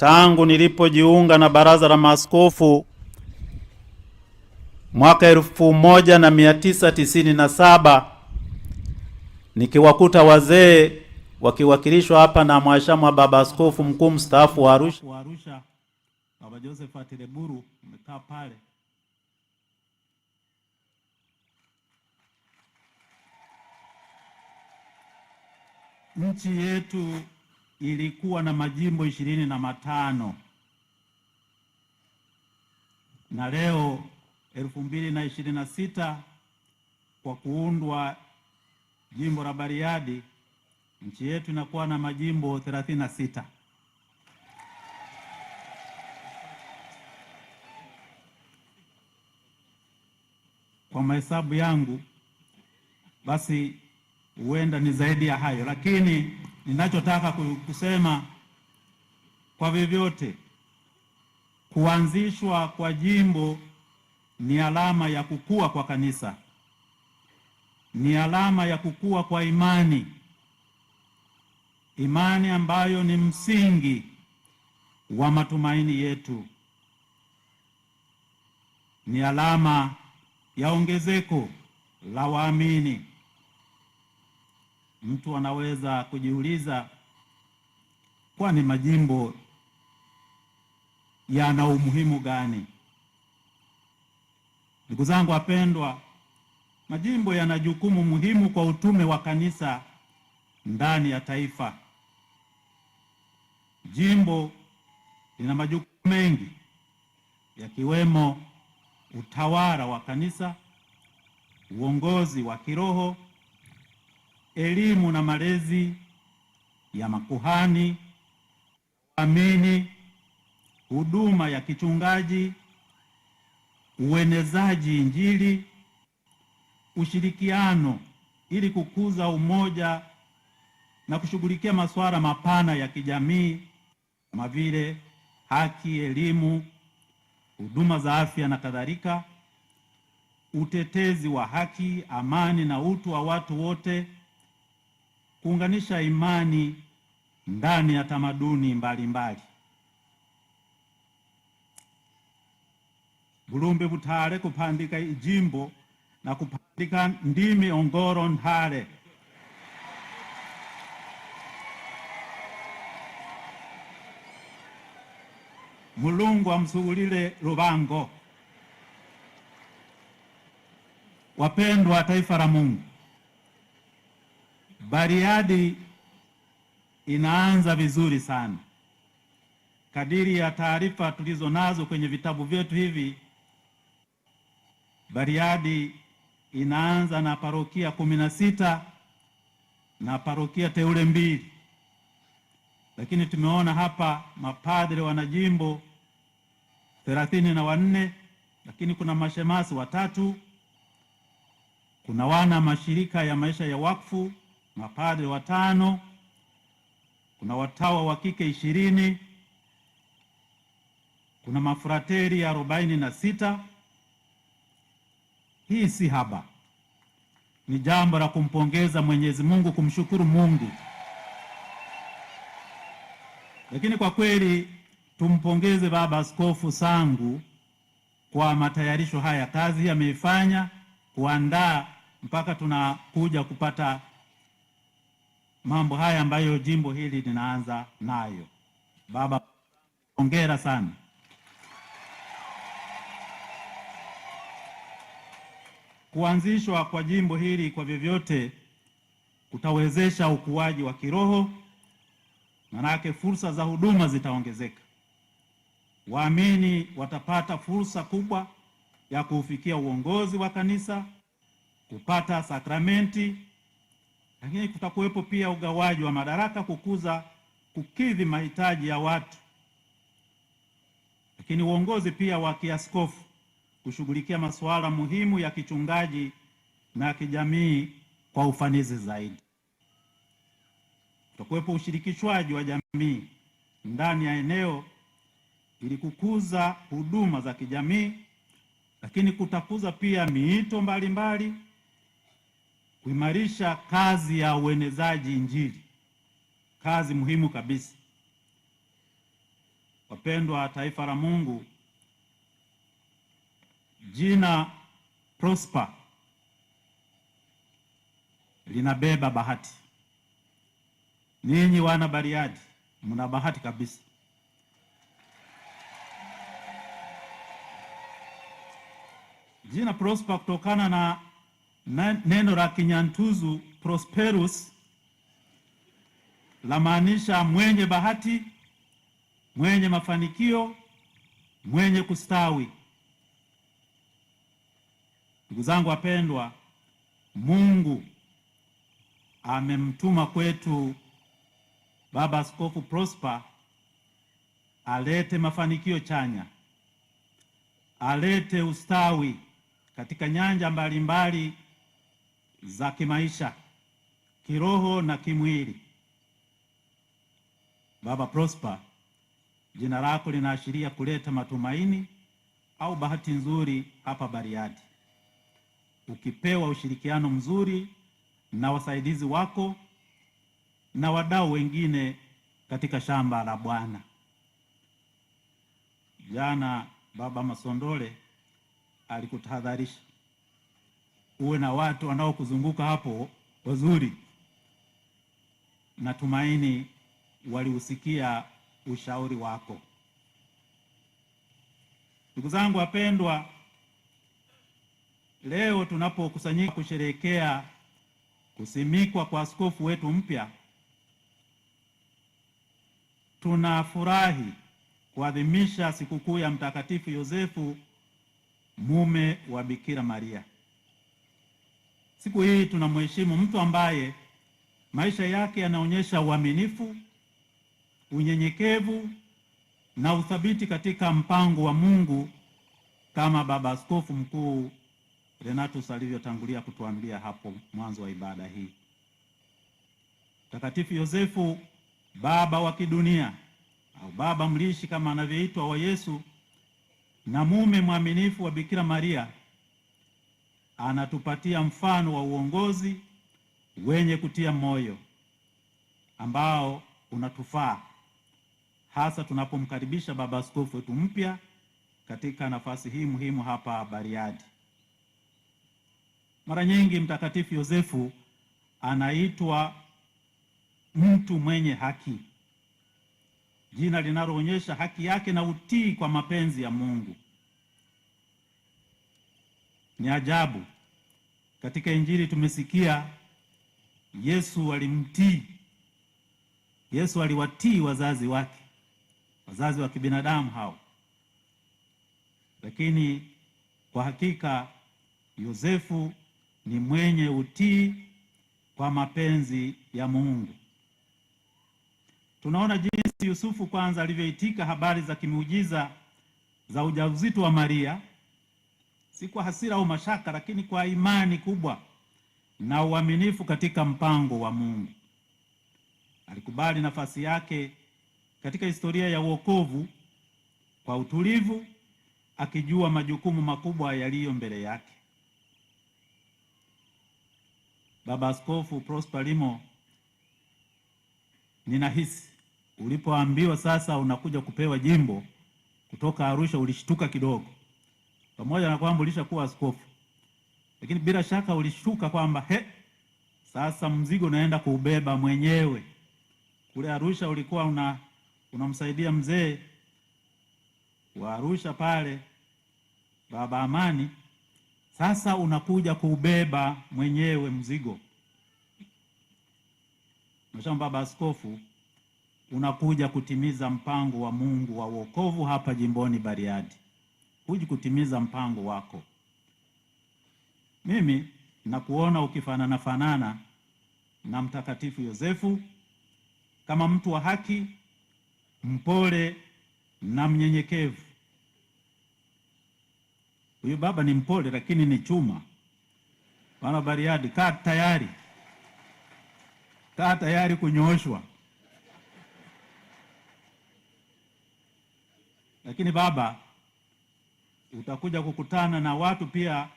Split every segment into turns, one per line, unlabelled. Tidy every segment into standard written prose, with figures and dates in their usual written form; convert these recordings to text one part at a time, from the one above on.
tangu nilipojiunga na Baraza la Maaskofu mwaka 1997 nikiwakuta wazee wakiwakilishwa hapa na Mhashamu Baba Askofu Mkuu mstaafu wa Arusha Baba Joseph Atireburu umekaa pale. Nchi yetu ilikuwa na majimbo 25 na leo 2026 kwa kuundwa jimbo la Bariadi, nchi yetu inakuwa na majimbo 36. Kwa mahesabu yangu basi huenda ni zaidi ya hayo, lakini ninachotaka kusema kwa vyovyote, kuanzishwa kwa jimbo ni alama ya kukua kwa kanisa, ni alama ya kukua kwa imani, imani ambayo ni msingi wa matumaini yetu, ni alama ya ongezeko la waamini. Mtu anaweza kujiuliza, kwani majimbo yana umuhimu gani? Ndugu zangu wapendwa, majimbo yana jukumu muhimu kwa utume wa kanisa ndani ya taifa. Jimbo lina majukumu mengi yakiwemo utawala wa kanisa, uongozi wa kiroho, elimu na malezi ya makuhani, waamini, huduma ya kichungaji, uenezaji Injili, ushirikiano ili kukuza umoja na kushughulikia masuala mapana ya kijamii kama vile haki, elimu, huduma za afya na kadhalika, utetezi wa haki, amani na utu wa watu wote, kuunganisha imani ndani ya tamaduni mbalimbali. Bulumbe Butare kupandika jimbo na kupandika ndimi ongoro ntare. Mulungu amsugulile Rubango. Wapendwa taifa la Mungu, Bariadi inaanza vizuri sana. Kadiri ya taarifa tulizo nazo kwenye vitabu vyetu hivi, Bariadi inaanza na parokia 16 na parokia teule 2. Lakini tumeona hapa mapadre wana jimbo 34, lakini kuna mashemasi 3, kuna wana mashirika ya maisha ya wakfu mapadre 5, kuna watawa wa kike 20, kuna mafrateri 46. Hii si haba. Ni jambo la kumpongeza Mwenyezi Mungu, kumshukuru Mungu. Lakini kwa kweli tumpongeze Baba Askofu Sangu kwa matayarisho haya. Kazi hii ameifanya kuandaa mpaka tunakuja kupata mambo haya ambayo jimbo hili linaanza nayo. Baba, hongera sana. Kuanzishwa kwa jimbo hili kwa vyovyote kutawezesha ukuaji wa kiroho, manake fursa za huduma zitaongezeka. Waamini watapata fursa kubwa ya kufikia uongozi wa kanisa, kupata sakramenti, lakini kutakuwepo pia ugawaji wa madaraka kukidhi mahitaji ya watu. Lakini uongozi pia wa kiaskofu kushughulikia masuala muhimu ya kichungaji na kijamii kwa ufanisi zaidi. Kutakuwepo ushirikishwaji wa jamii ndani ya eneo ili kukuza huduma za kijamii, lakini kutakuza pia miito mbalimbali, kuimarisha kazi ya uenezaji Injili, kazi muhimu kabisa. Wapendwa taifa la Mungu, jina Prosper linabeba bahati. Ninyi wana Bariadi mna bahati kabisa. Jina Prosper kutokana na neno la Kinyantuzu prosperous, lamaanisha mwenye bahati, mwenye mafanikio, mwenye kustawi. Ndugu zangu wapendwa, Mungu amemtuma kwetu Baba Askofu Prosper alete mafanikio chanya, alete ustawi katika nyanja mbalimbali za kimaisha, kiroho na kimwili. Baba Prosper, jina lako linaashiria kuleta matumaini au bahati nzuri hapa Bariadi. Ukipewa ushirikiano mzuri na wasaidizi wako na wadau wengine katika shamba la Bwana. Jana Baba Masondole alikutahadharisha uwe na watu wanaokuzunguka hapo wazuri. Natumaini waliusikia ushauri wako. Ndugu zangu wapendwa, leo tunapokusanyika kusherehekea kusimikwa kwa askofu wetu mpya, tunafurahi kuadhimisha sikukuu ya Mtakatifu Yosefu, mume wa Bikira Maria. Siku hii tunamheshimu mtu ambaye maisha yake yanaonyesha uaminifu, unyenyekevu na uthabiti katika mpango wa Mungu, kama Baba Askofu Mkuu Renatus alivyotangulia kutuambia hapo mwanzo wa ibada hii. Mtakatifu Yosefu, baba wa kidunia au baba mlishi kama anavyoitwa wa Yesu, na mume mwaminifu wa Bikira Maria, anatupatia mfano wa uongozi wenye kutia moyo ambao unatufaa hasa tunapomkaribisha Baba Askofu wetu mpya katika nafasi hii muhimu hapa Bariadi. Mara nyingi Mtakatifu Yosefu anaitwa mtu mwenye haki, jina linaloonyesha haki yake na utii kwa mapenzi ya Mungu. Ni ajabu, katika Injili tumesikia Yesu alimtii. Yesu aliwatii wazazi wake, wazazi wa kibinadamu hao. Lakini kwa hakika Yosefu ni mwenye utii kwa mapenzi ya Mungu. Tunaona jinsi Yusufu kwanza alivyoitika habari za kimuujiza za ujauzito wa Maria, si kwa hasira au mashaka, lakini kwa imani kubwa na uaminifu katika mpango wa Mungu. Alikubali nafasi yake katika historia ya wokovu kwa utulivu, akijua majukumu makubwa yaliyo mbele yake. Baba Askofu Prosper Limo, ninahisi ulipoambiwa sasa unakuja kupewa jimbo kutoka Arusha ulishtuka kidogo, pamoja na kwamba ulishakuwa askofu, lakini bila shaka ulishtuka kwamba sasa mzigo unaenda kuubeba mwenyewe. Kule Arusha ulikuwa unamsaidia mzee wa Arusha pale, Baba Amani, sasa unakuja kuubeba mwenyewe mzigo. Mhashamu Baba Askofu, unakuja kutimiza mpango wa Mungu wa wokovu hapa jimboni Bariadi. Huji kutimiza mpango wako. Mimi nakuona ukifanana na Mtakatifu Yosefu kama mtu wa haki, mpole na mnyenyekevu. Huyu baba ni mpole lakini ni chuma. Wana Bariadi, kaa tayari kunyooshwa. Lakini baba, utakuja kukutana na watu pia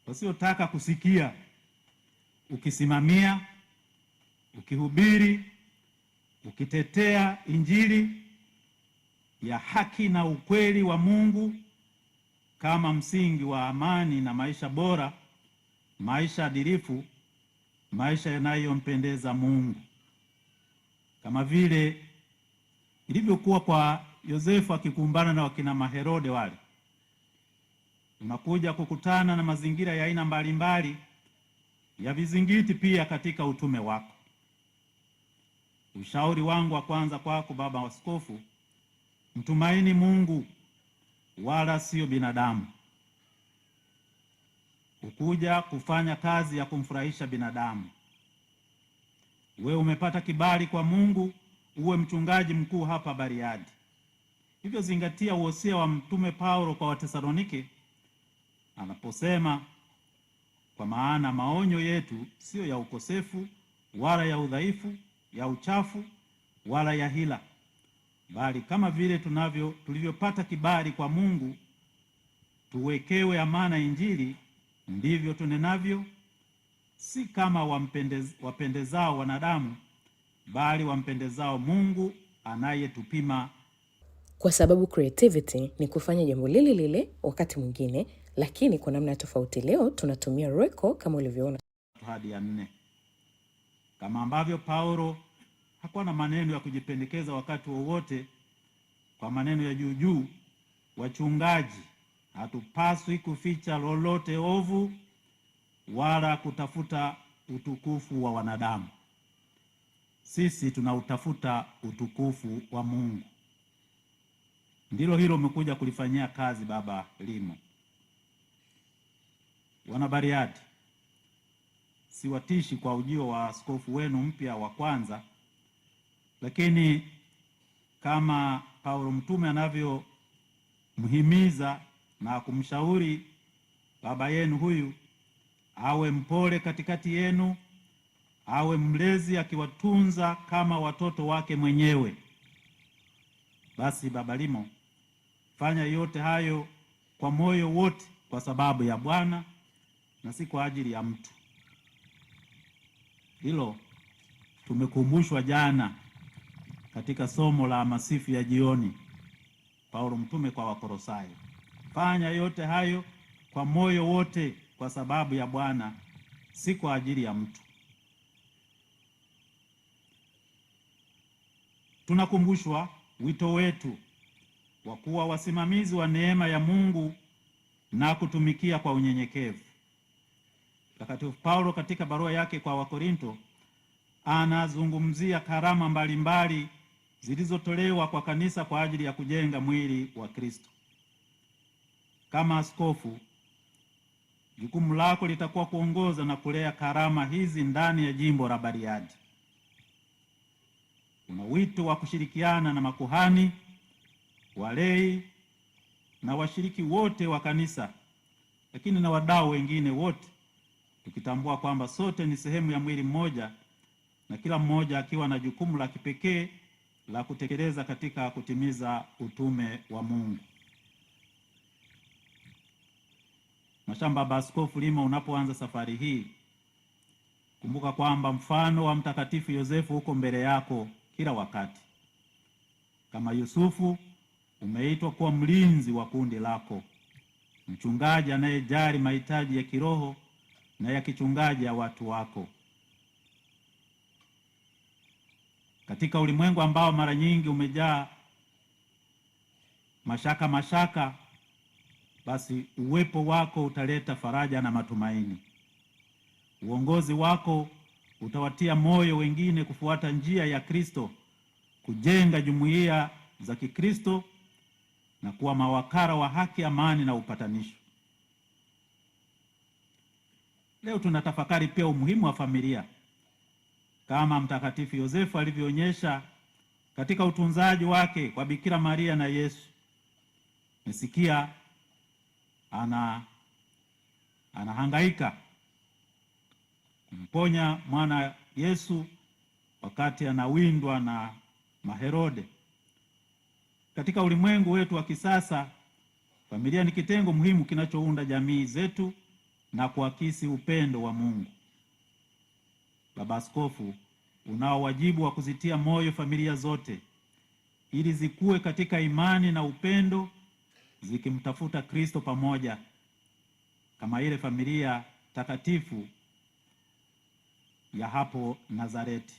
wasiotaka kusikia. Ukisimamia, ukihubiri, ukitetea Injili ya haki na ukweli wa Mungu kama msingi wa amani na maisha bora, maisha adilifu, maisha yanayompendeza Mungu, kama vile ilivyokuwa kwa Yosefu akikumbana na wakina Maherode wale. Unakuja kukutana na mazingira ya aina mbalimbali ya vizingiti pia katika utume wako. Ushauri wangu wa kwanza kwako, Baba Askofu, mtumaini Mungu wala sio binadamu. Ukuja kufanya kazi ya kumfurahisha binadamu. Wewe umepata kibali kwa Mungu uwe mchungaji mkuu hapa Bariadi. Hivyo zingatia uhosia wa Mtume Paulo kwa Watesalonike anaposema, kwa maana maonyo yetu sio ya ukosefu wala ya udhaifu, ya uchafu wala ya hila, bali kama vile tulivyopata kibali kwa Mungu tuwekewe amana Injili, ndivyo tunenavyo, si kama wapendezao wanadamu, bali wampendezao Mungu anayetupima.
Kwa sababu creativity ni kufanya jambo lile lile wakati mwingine, lakini kwa namna tofauti. Leo tunatumia Royco kama ulivyoona.
Hadi ya 4. Kama ambavyo Paulo hakuwa na maneno ya kujipendekeza wakati wowote kwa maneno ya juu juu, wachungaji hatupaswi kuficha lolote ovu wala kutafuta utukufu wa wanadamu. Sisi tunautafuta utukufu wa Mungu. Ndilo hilo umekuja kulifanyia kazi, Baba Limo. Wana Bariadi, siwatishi kwa ujio wa askofu wenu mpya wa kwanza, lakini kama Paulo mtume anavyomhimiza na kumshauri baba yenu huyu awe mpole katikati yenu, awe mlezi akiwatunza kama watoto wake mwenyewe. Basi Baba Limo, fanya yote hayo kwa moyo wote kwa sababu ya Bwana na si kwa ajili ya mtu. Hilo tumekumbushwa jana katika somo la masifu ya jioni, Paulo mtume kwa Wakolosai. Fanya yote hayo kwa moyo wote kwa sababu ya Bwana, si kwa ajili ya mtu. Tunakumbushwa wito wetu wa kuwa wasimamizi wa neema ya Mungu na kutumikia kwa unyenyekevu. Mtakatifu Paulo katika barua yake kwa Wakorinto anazungumzia karama mbalimbali zilizotolewa kwa kanisa kwa ajili ya kujenga mwili wa Kristo. Kama askofu, jukumu lako litakuwa kuongoza na kulea karama hizi ndani ya jimbo la Bariadi. Una wito wa kushirikiana na makuhani, walei na washiriki wote wa kanisa, lakini na wadau wengine wote, tukitambua kwamba sote ni sehemu ya mwili mmoja na kila mmoja akiwa na jukumu la kipekee la kutekeleza katika kutimiza utume wa Mungu. Mashamba Baba Askofu Limo, unapoanza safari hii, kumbuka kwamba mfano wa Mtakatifu Yosefu uko mbele yako kila wakati. Kama Yusufu, umeitwa kuwa mlinzi wa kundi lako, mchungaji anayejali mahitaji ya kiroho na ya kichungaji ya watu wako. Katika ulimwengu ambao mara nyingi umejaa mashaka, basi uwepo wako utaleta faraja na matumaini. Uongozi wako utawatia moyo wengine kufuata njia ya Kristo, kujenga jumuiya za Kikristo na kuwa mawakala wa haki, amani na upatanisho. Leo tunatafakari pia umuhimu wa familia, kama Mtakatifu Yosefu alivyoonyesha katika utunzaji wake kwa Bikira Maria na Yesu. Mesikia anahangaika kumponya mwana Yesu wakati anawindwa na Maherode. Katika ulimwengu wetu wa kisasa, familia ni kitengo muhimu kinachounda jamii zetu na kuakisi upendo wa Mungu. Baba Askofu, unao wajibu wa kuzitia moyo familia zote ili zikue katika imani na upendo, zikimtafuta Kristo pamoja kama ile familia takatifu ya hapo Nazareti.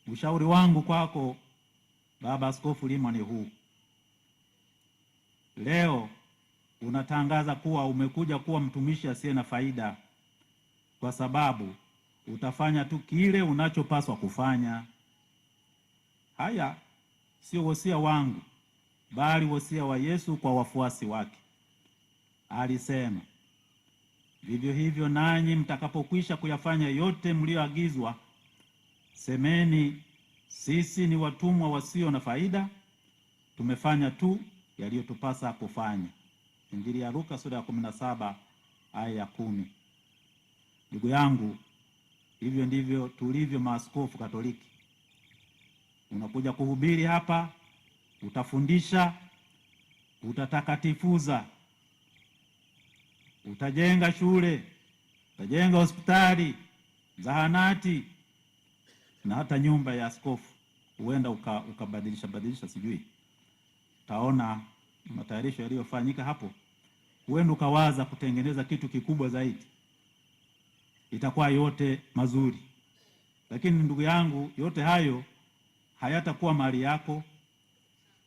Ushauri wangu kwako Baba Askofu Limo ni huu. Leo unatangaza kuwa umekuja kuwa mtumishi asiye na faida, kwa sababu utafanya tu kile unachopaswa kufanya. Haya sio wosia wangu, bali wosia wa Yesu kwa wafuasi wake. Alisema, vivyo hivyo nanyi mtakapokwisha kuyafanya yote mlioagizwa, semeni, sisi ni watumwa wasio na faida, tumefanya tu yaliyotupasa kufanya. Injili ya Luka sura ya 17 aya ya 10. Ndugu yangu, hivyo ndivyo tulivyo maaskofu Katoliki. Unakuja kuhubiri hapa, utafundisha, utatakatifuza, utajenga shule, utajenga hospitali, zahanati na hata nyumba ya askofu. Huenda ukabadilisha sijui. Utaona matayarisho yaliyofanyika hapo. Huenda ukawaza kutengeneza kitu kikubwa zaidi. Itakuwa yote mazuri. Lakini ndugu yangu, yote hayo hayatakuwa mali yako.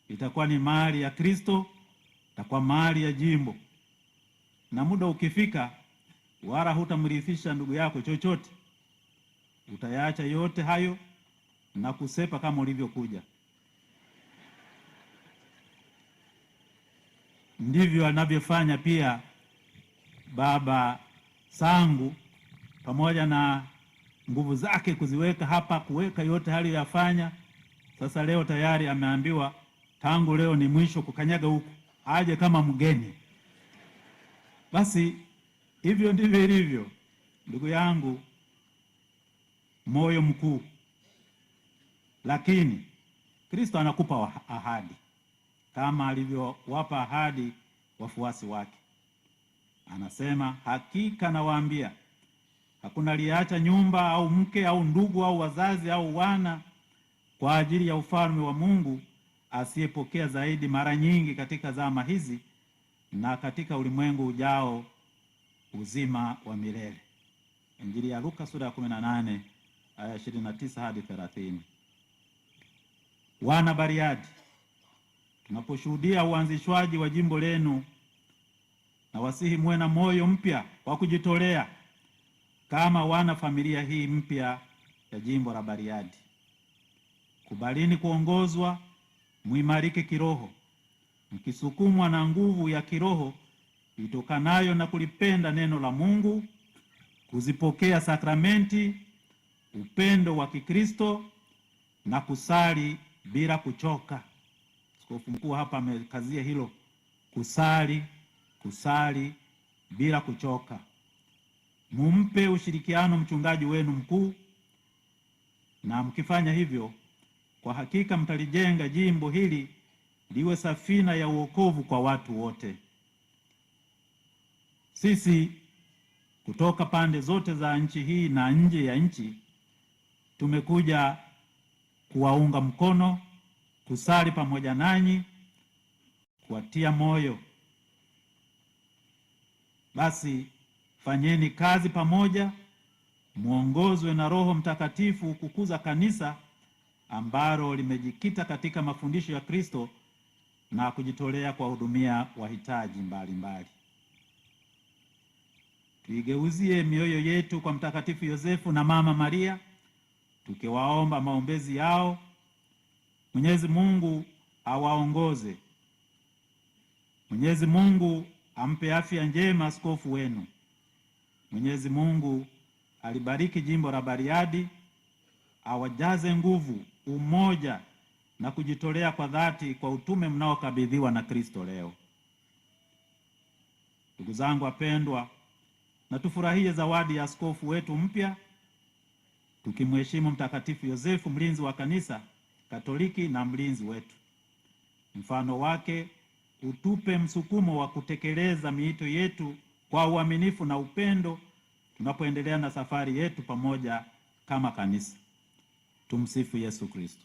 Itakuwa ni mali ya Kristo, itakuwa mali ya jimbo. Na muda ukifika, wala hutamrithisha ndugu yako chochote. Utayaacha yote hayo na kusepa kama ulivyokuja. Ndivyo anavyofanya pia Baba Sangu, pamoja na nguvu zake kuziweka hapa, kuweka yote hali yafanya. Sasa leo tayari ameambiwa tangu leo ni mwisho kukanyaga huku, aje kama mgeni. Basi hivyo ndivyo ilivyo. Ndugu yangu, moyo mkuu, lakini Kristo anakupa ahadi kama alivyowapa ahadi wafuasi wake. Anasema, hakika nawaambia, hakuna aliyeacha nyumba au mke au ndugu au wazazi au wana kwa ajili ya ufalme wa Mungu asiyepokea zaidi mara nyingi katika zama hizi na katika ulimwengu ujao uzima wa milele. Injili ya Luka sura ya 18 aya 29 hadi 30. Wana Bariadi, tunaposhuhudia uanzishwaji wa jimbo lenu, na wasihi muwe na moyo mpya wa kujitolea kama wana familia hii mpya ya jimbo la Bariadi. Kubalini kuongozwa, muimarike kiroho, mkisukumwa na nguvu ya kiroho itokanayo na kulipenda neno la Mungu, kuzipokea sakramenti, upendo wa Kikristo na kusali bila kuchoka. Askofu mkuu hapa amekazia hilo, kusali bila kuchoka. Mumpe ushirikiano mchungaji wenu mkuu, na mkifanya hivyo kwa hakika mtalijenga jimbo hili liwe safina ya uokovu kwa watu wote. Sisi kutoka pande zote za nchi hii na nje ya nchi tumekuja kuwaunga mkono, kusali pamoja nanyi, kuwatia moyo. Basi fanyeni kazi pamoja, muongozwe na Roho Mtakatifu kukuza kanisa ambalo limejikita katika mafundisho ya Kristo na kujitolea kwa hudumia wahitaji mbalimbali. Tuigeuzie mioyo yetu kwa Mtakatifu Yosefu na Mama Maria, tukiwaomba maombezi yao. Mwenyezi Mungu awaongoze. Mwenyezi Mungu ampe afya njema askofu wenu. Mwenyezi Mungu alibariki jimbo la Bariadi, awajaze nguvu, umoja na kujitolea kwa dhati kwa utume mnaokabidhiwa na Kristo leo. Ndugu zangu wapendwa, na tufurahie zawadi ya askofu wetu mpya, tukimheshimu Mtakatifu Yosefu, mlinzi wa kanisa Katoliki na mlinzi wetu. Mfano wake utupe msukumo wa kutekeleza miito yetu kwa uaminifu na upendo tunapoendelea na safari yetu pamoja kama kanisa. Tumsifu Yesu Kristo.